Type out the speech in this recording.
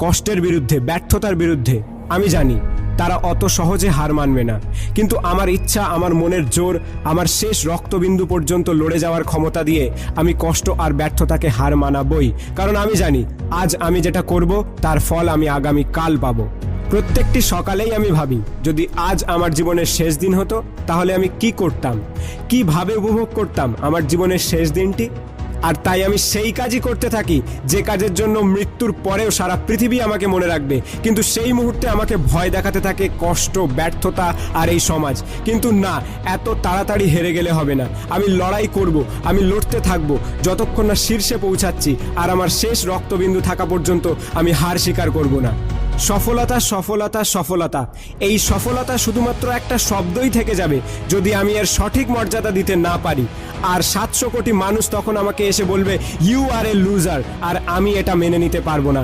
কষ্টের বিরুদ্ধে, ব্যর্থতার বিরুদ্ধে। আমি জানি তারা অত সহজে হার মানবে না, কিন্তু আমার ইচ্ছা, আমার মনের জোর, আমার শেষ রক্তবিন্দু পর্যন্ত লড়ে যাওয়ার ক্ষমতা দিয়ে আমি কষ্ট আর ব্যর্থতাকে হার মানাবই। কারণ আমি জানি আজ আমি যেটা করব তার ফল আমি আগামী কাল পাবো। প্রত্যেকটি সকালেই আমি ভাবি, যদি আজ আমার জীবনের শেষ দিন হতো তাহলে আমি কি করতাম, কিভাবে উপভোগ করতাম আমার জীবনের শেষ দিনটি। আর তাই আমি সেই কাজই করতে থাকি যে কাজের জন্য মৃত্যুর পরেও সারা পৃথিবী আমাকে মনে রাখবে। কিন্তু সেই মুহূর্তে আমাকে ভয় দেখাতে থাকে কষ্ট, ব্যর্থতা আর এই সমাজ। কিন্তু না, এত তাড়াতাড়ি হেরে গেলে হবে না। আমি লড়াই করব, আমি লড়তে থাকবো যতক্ষণ না শীর্ষে পৌঁছাচ্ছি। আর আমার শেষ রক্তবিন্দু থাকা পর্যন্ত আমি হার স্বীকার করব না। সফলতা, সফলতা, সফলতা, এই সফলতা শুধুমাত্র একটা শব্দই থেকে যাবে যদি আমি এর সঠিক মর্যাদা দিতে না পারি। আর 700 কোটি মানুষ তখন আমাকে এসে বলবে ইউ আর এ লুজার, আর আমি এটা মেনে নিতে পারবো না।